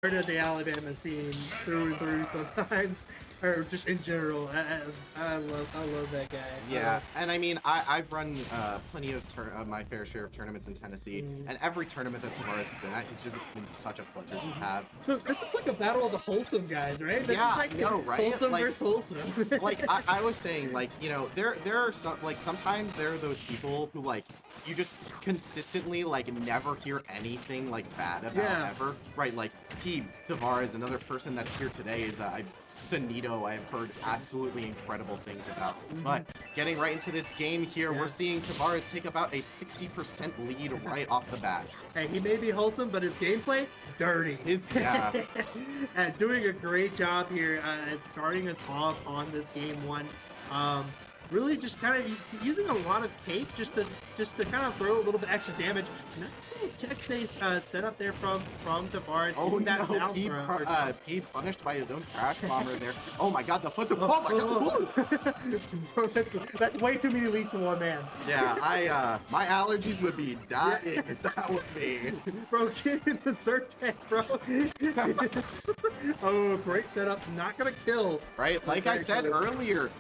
part of the Alabama scene through and through sometimes, or just in general. I love that guy. Yeah, and I mean, I've run plenty of my fair share of tournaments in Tennessee, and every tournament that Tavares has been at, he's just been such a pleasure to have. So it's just like a battle of the wholesome guys, right? That's Yeah, like no, right? Wholesome Like, versus wholesome. like I was saying, like, you know, there are some, like, sometimes there are those people who, like, you just consistently, like, never hear anything, like, bad about ever, right? Like Tavares, another person that's here today is Sunito. I've heard absolutely incredible things about. But getting right into this game here, we're seeing Tavares take about a 60% lead right off the bat. Hey, he may be wholesome, but his gameplay, dirty. And doing a great job here at starting us off on this game one. Really just kind of using a lot of cake just to kind of throw a little bit extra damage. Nice little check safe set up there from Tavares. Oh no, he punished by his own crash bomber there. Oh my god, the foot's oh my god. Bro, that's way too many leads for one man. Yeah, my allergies would be dying if that would be. Bro, get in the Zertek, bro. Oh, great setup. Not gonna kill. Right, like I said earlier.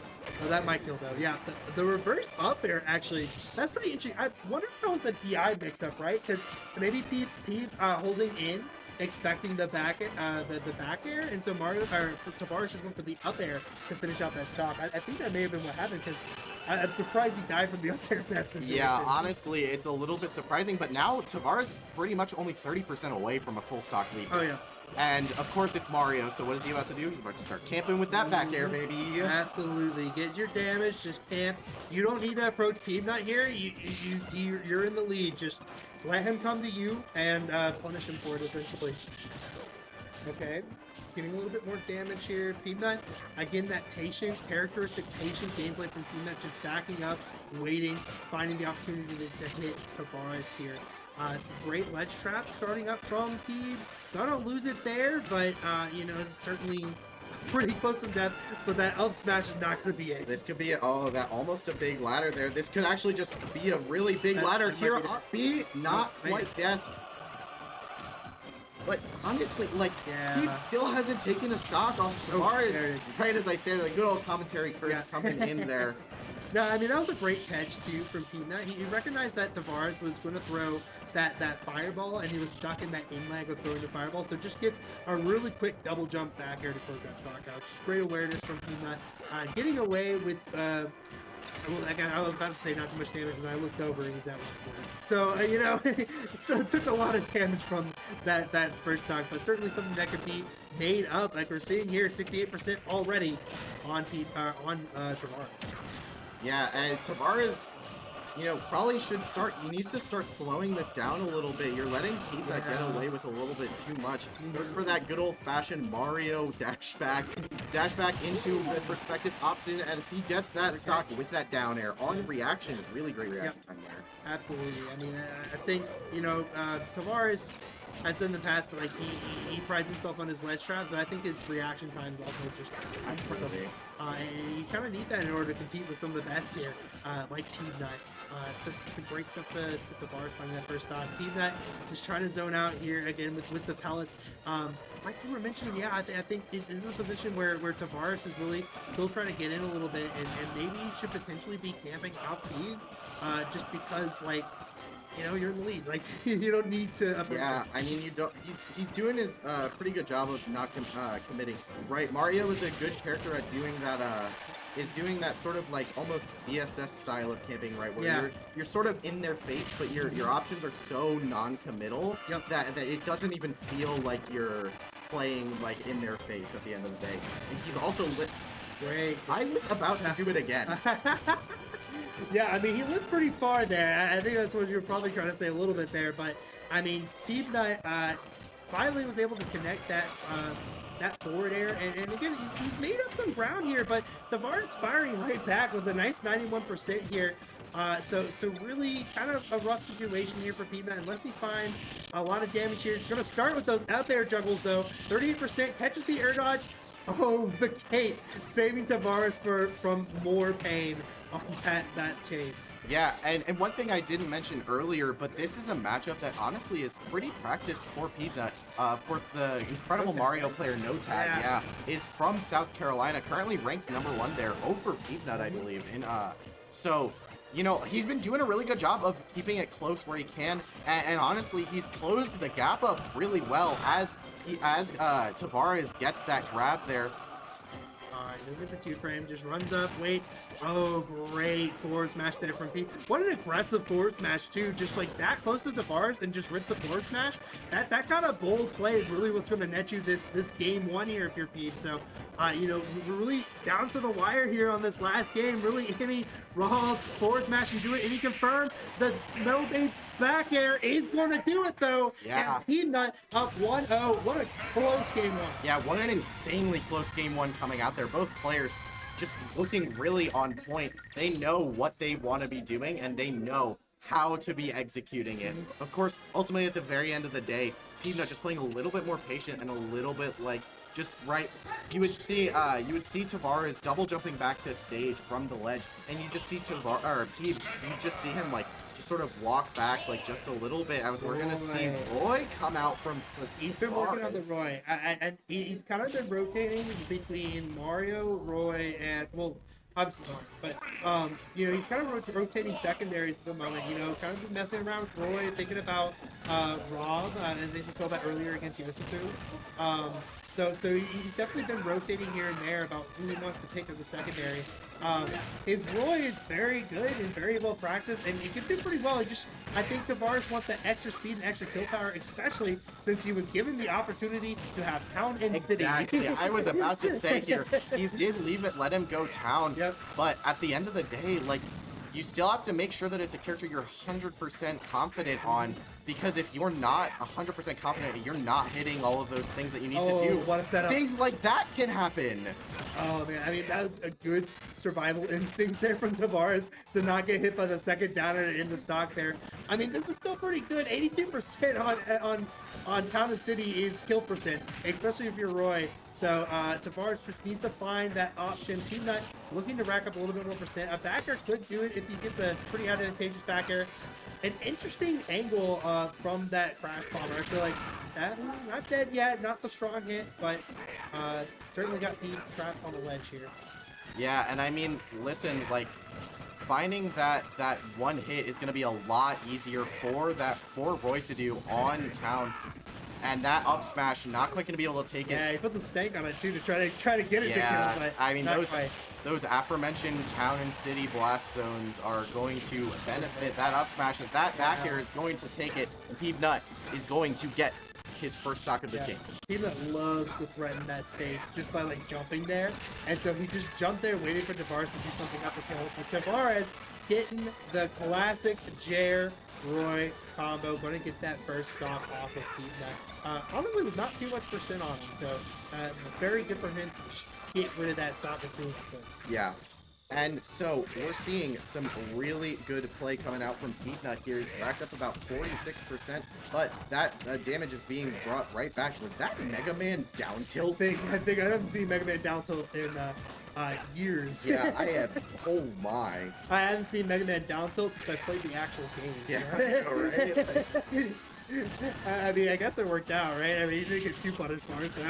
Oh, that might kill though. Yeah, the reverse up there actually, that's pretty interesting. I wonder if that was the DI mix-up, right? Because maybe Pete holding in, expecting the back air, and so Tavares just went for the up air to finish out that stock. I think that may have been what happened because I'm surprised he died from the up air. Yeah, honestly, it's a little bit surprising, but now Tavares is pretty much only 30% away from a full stock lead. Oh yeah. And of course it's Mario, so what is he about to do? He's about to start camping with that back air, baby. Absolutely. Get your damage, just camp. You don't need to approach Peabnut here. You're in the lead. Just let him come to you and punish him for it, essentially. Okay. Getting a little bit more damage here. Peabnut, again, that patience, characteristic patient gameplay from Peabnut, just backing up, waiting, finding the opportunity to hit Tavares here. Great ledge trap starting up from Peab. Gonna lose it there, but, you know, certainly pretty close to death, but that up smash is not going to be it. This could be, that almost a big ladder there. This could actually just be a really big ladder here. Not quite death. But honestly, like, he still hasn't taken a stock off Tavares. Right as I say, the good old commentary coming in there. No, I mean, that was a great catch, too, from Peabnut. He recognized that Tavares was going to throw that fireball, and he was stuck in that in-lag of throwing the fireball, so just gets a really quick double jump back here to close that stock out. Just great awareness from Peabnut. Getting away with... I was about to say not too much damage, and I looked over and he's at 1 point. So, you know, it took a lot of damage from that first stock, but certainly something that could be made up. Like we're seeing here, 68% already on Tavares. Yeah, and Tavares, you know, probably should start, he needs to start slowing this down a little bit. You're letting Peabnut get away with a little bit too much. Goes for that good old-fashioned Mario dash back into the perspective option as he gets that stock with that down air on reaction. Really great reaction time there. Absolutely. I mean, I think, you know, Tavares has said in the past that, like, he prides himself on his ledge trap, but I think his reaction time is also just incredible. And you kind of need that in order to compete with some of the best here, like Peabnut. So great stuff to Tavares finding that first stock. Peabnut just trying to zone out here again with the pellets. Like you were mentioning, yeah, I think it is a position where Tavares is really still trying to get in a little bit, and maybe you should potentially be camping out Peab, just because, like, you know, you're in the lead. Like, you don't need to. Yeah, I mean, you don't. He's doing his pretty good job of not committing. Right, Mario is a good character at doing that. Is doing that sort of like almost CSS style of camping, right? Where you're sort of in their face, but your options are so non-committal that it doesn't even feel like you're playing like in their face at the end of the day. And he's also lit. Great. I was about to do it again. Yeah, I mean, he lived pretty far there. I think that's what you were probably trying to say a little bit there. But, I mean, Peabnut finally was able to connect that forward air. And again, he's made up some ground here. But Tavares firing right back with a nice 91% here. So really kind of a rough situation here for Peabnut unless he finds a lot of damage here. It's going to start with those out there juggles, though. 38% catches the air dodge. Oh, the cape, saving Tavares from more pain. on that chase. Yeah, and one thing I didn't mention earlier, but this is a matchup that honestly is pretty practiced for Peabnut. Of course, the incredible Mario player No Tag, yeah, is from South Carolina, currently ranked #1 there over Peabnut, I believe. So, you know, he's been doing a really good job of keeping it close where he can, and honestly, he's closed the gap up really well as Tavares gets that grab there. Look at the 2-frame, just runs up, waits. Oh, great forward smash there from Pete. What an aggressive forward smash too, just like that close to the bars and just rips a forward smash. That kind of bold play is really what's going to net you this game 1 here if you're Pete. So, you know, we're really down to the wire here on this last game. Really, Amy raw forward smash and do it, and he confirmed the metal base back air is going to do it though. Yeah. And Peabnut up 1-0. What a close game 1. Yeah, what an insanely close game 1 coming out there. Both players just looking really on point. They know what they want to be doing, and they know how to be executing it. Of course, ultimately at the very end of the day, Peabnut just playing a little bit more patient and a little bit like just right. You would see Tavares double jumping back to stage from the ledge, and you just see you just see him like just sort of walk back like just a little bit. We're gonna see Roy come out from. He's been working on the Roy, and he's kind of been rotating between Mario, Roy, and well, obviously Mario, but you know, he's kind of rotating secondaries at the moment. You know, kind of been messing around with Roy, thinking about Rob, and they just saw that earlier against Yosifu. So he's definitely been rotating here and there about who he wants to pick as a secondary. His Roy is very good and very well practiced, and he can do pretty well. I think Tavares wants that extra speed and extra kill power, especially since he was given the opportunity to have Town and City. Exactly. I was about to say here, you did leave it, let him go Town. Yep. But at the end of the day, like, you still have to make sure that it's a character you're 100% confident on, because if you're not 100% confident, you're not hitting all of those things that you need to do. What a setup. Things like that can happen. Oh man, I mean, that was a good survival instincts there from Tavares to not get hit by the second downer in the stock there. I mean, this is still pretty good. 82% on Town and City is kill percent, especially if you're Roy. So Tavares just needs to find that option. Peabnut looking to rack up a little bit more percent. A backer could do it if he gets a pretty advantageous backer. An interesting angle from that crash bomber. I feel like not dead yet, not the strong hit, but certainly got the trap on the ledge here. Yeah, and I mean, listen, like, finding that one hit is going to be a lot easier for Roy to do on Town. And that up smash, not quite going to be able to take it. Yeah, he put some stank on it too to try to get it. Yeah, to kill, but I mean, quite. those aforementioned Town and City blast zones are going to benefit that up smash, as that back air is going to take it, and Peabnut is going to get his first stock of this game. Peabnut loves to threaten that space just by like jumping there, and so he just jumped there waiting for Tavares to do something up the kill. But Tavares getting the classic Jair Roy combo, going to get that first stock off of Peabnut. Honestly, with not too much percent on him, so very good for him to get rid of that stock as soon as he could. Yeah. And so we're seeing some really good play coming out from Peabnut here. He's racked up about 46%, but that damage is being brought right back. Was that Mega Man down tilt? I think I haven't seen Mega Man down tilt in years. Yeah, I have. Oh my. I haven't seen Mega Man down tilt since I played the actual game. Yeah, right? I mean, I guess it worked out, right? I mean, you didn't get too punished for it, so.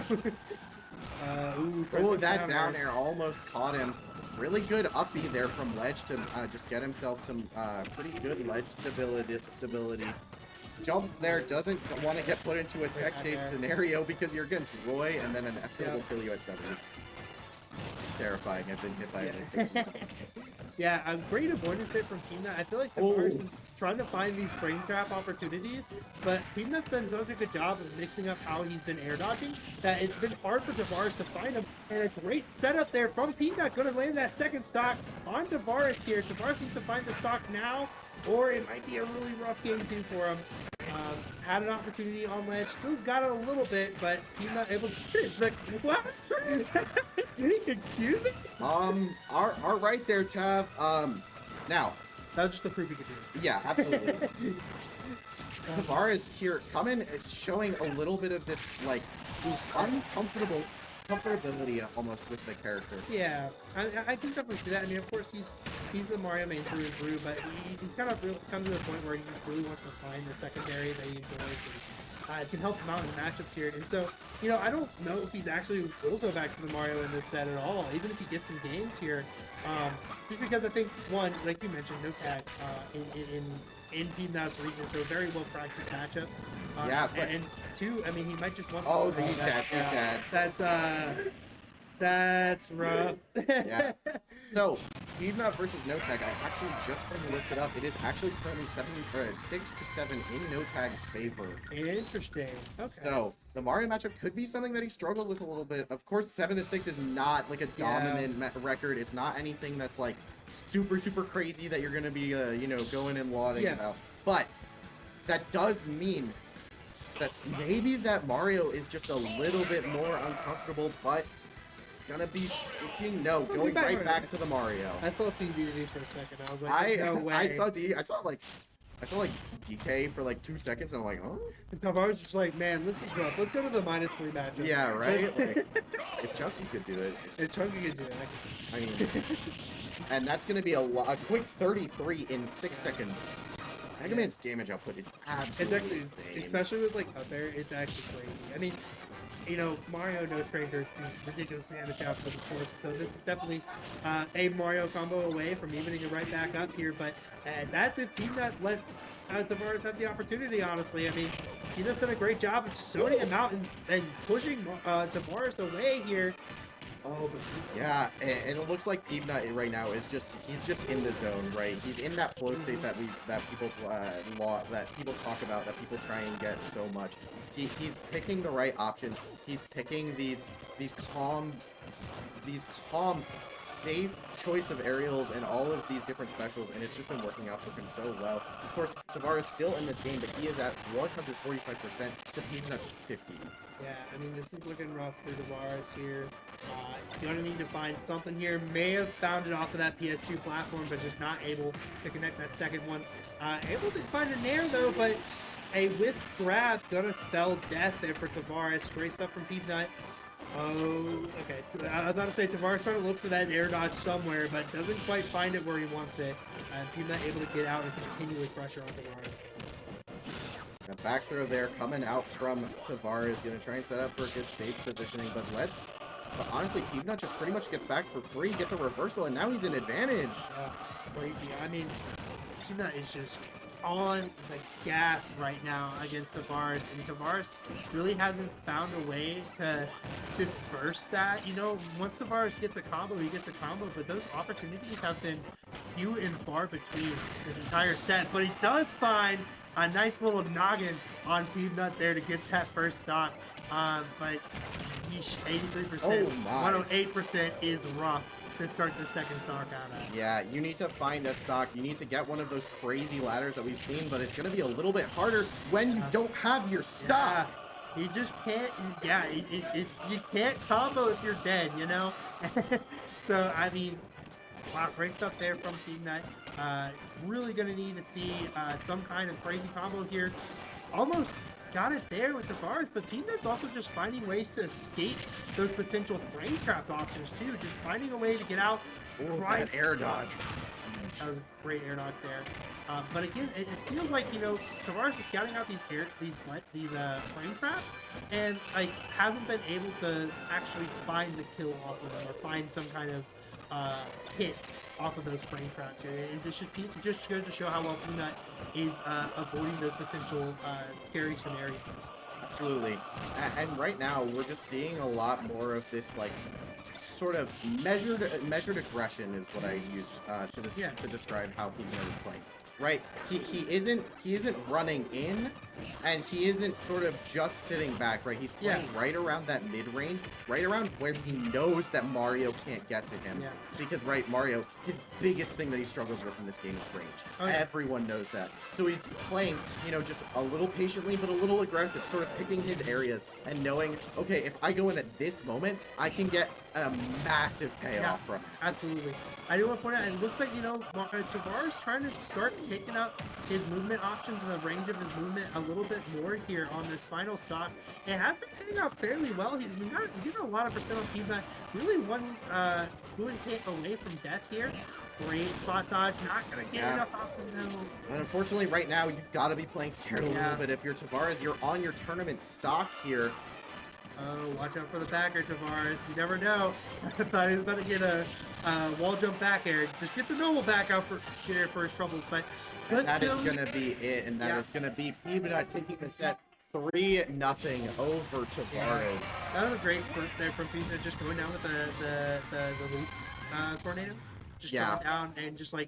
Oh, that down air almost caught him. Really good up B there from ledge to just get himself some pretty good ledge stability. Jumps there, doesn't want to get put into a tech chase scenario because you're against Roy, and then an F will kill you at 70. Terrifying. I've been hit by it. Yeah, a great avoidance there from Peabnut. I feel like Tavares is trying to find these frame trap opportunities, but Peabnut's done such a good job of mixing up how he's been air dodging that it's been hard for Tavares to find him. And a great setup there from Peabnut, going to land that second stock on Tavares here. Tavares needs to find the stock now, or it might be a really rough game too for him. Had an opportunity on ledge, still's got it a little bit, but he's not able to. Like, what? Excuse me? All right there, Tav. Now. That's just the proof he could do. Yeah, absolutely. Tavares here coming, showing a little bit of this, like, uncomfortable comfortability almost with the character. Yeah, I can definitely see that. I mean, of course, he's the Mario main through and through, but he's kind of really come to the point where he just really wants to find the secondary that he enjoys. And, it can help him out in matchups here. And so, you know, I don't know if he's actually will go back to the Mario in this set at all, even if he gets some games here. Just because I think, one, like you mentioned, no tag in Peabnut's region, so a very well practiced matchup. Yeah, but... and two, I mean, he might just want. Oh, he's dead. That's rough. Yeah. So, Peabnut versus No Tag, I actually just looked it up. It is actually currently 6-7 in No Tag's favor. Interesting. Okay. So, the Mario matchup could be something that he struggled with a little bit. Of course, 7-6 is not like a dominant record. It's not anything that's like super crazy that you're gonna be you know, going and lauding about. But that does mean that maybe that Mario is just a little bit more uncomfortable, but gonna be sticking. No, going right back to the Mario. I saw TBD for a second. I was like, no way. I saw like DK for like 2 seconds, and I'm like, oh. And Tavares was just like, man, this is rough. Let's go to the -3 matchup. Yeah, right. Like, if Chunky could do it. If Chunky could do it. I mean, and that's gonna be a quick 33 in 6 seconds. Mega Man's damage output is absolutely insane. Especially with like up air, it's actually crazy. I mean, you know, Mario no stranger to ridiculous damage output, of course. So this is definitely a Mario combo away from evening it right back up here. But that's if Peabnut lets Tavares have the opportunity. Honestly, I mean, he's done a great job of just zoning him out and pushing Tavares away here. Oh, but yeah, and it looks like Peabnut right now is he's just in the zone, right? He's in that flow state that people talk about, that people try and get so much. He's picking the right options. He's picking these calm, safe choice of aerials and all of these different specials, and it's just been working out for him so well. Of course, Tavares is still in this game, but he is at 145% to Peabnut's 50. Yeah, I mean, this is looking rough for Tavares here. Gonna need to find something here. May have found it off of that PS2 platform, but just not able to connect that second one. Able to find an air though, but a whip grab gonna spell death there for Tavares. Great stuff from Peabnut. Oh, okay. I was about to say Tavares trying to look for that air dodge somewhere, but doesn't quite find it where he wants it. Peabnut able to get out and continue with pressure on Tavares. A back throw there coming out from Tavares. Gonna try and set up for a good stage positioning, but honestly, Peabnut just pretty much gets back for free, gets a reversal, and now he's in advantage. Crazy. I mean, Peabnut is just on the gas right now against Tavares, and Tavares really hasn't found a way to disperse that. You know, once Tavares gets a combo, he gets a combo, but those opportunities have been few and far between this entire set. But he does find a nice little noggin on Peabnut there to get that first stock. But 83%, 108% is rough to start the second stock out of. Yeah, you need to find a stock. You need to get one of those crazy ladders that we've seen, but it's going to be a little bit harder when you don't have your stock. Yeah, you just can't, you can't combo if you're dead, you know? So, I mean, wow, great stuff there from Peabnut. Really going to need to see some kind of crazy combo here. Almost got it there with the bars, but Peabnut's also just finding ways to escape those potential frame trap options too. Just finding a way to get out. Right, air dodge. That was a great air dodge there. But again, it feels like, you know, Tavares is scouting out these frame traps, and like hasn't been able to actually find the kill off of them or find some kind of hit off of those frame traps here. And this should just goes to show how well Peabnut is avoiding those potential scary scenarios. Absolutely. And right now, we're just seeing a lot more of this, like, sort of measured aggression is what I use to describe how Peabnut is playing. Right? He isn't running in, and he isn't sort of just sitting back, right? He's playing right around that mid-range, right around where he knows that Mario can't get to him. Yeah. Because, right, Mario, his biggest thing that he struggles with in this game is range. Oh, yeah. Everyone knows that. So he's playing, you know, just a little patiently, but a little aggressive, sort of picking his areas and knowing, okay, if I go in at this moment, I can get a massive payoff from it. Absolutely. I do want to point out, it looks like, you know, Tavares trying to start picking up his movement options and the range of his movement a little bit more here on this final stock. It has been paying out fairly well. He's getting a lot of percent on Peabnut. Really one fluent hit away from death here. Great spot dodge, not gonna get enough off of him. And unfortunately, right now, you've got to be playing scared a little bit. If you're Tavares, you're on your tournament stock here. Oh, watch out for the backer, Tavares. You never know. I thought he was about to get a wall jump back air. Just gets a normal back out for his troubles. But that is going to be it, and that is going to be Peabnut taking the set 3-0 over Tavares. Yeah. That was a great flip there from Peabnut, just going down with the loop tornado. Just going down and just like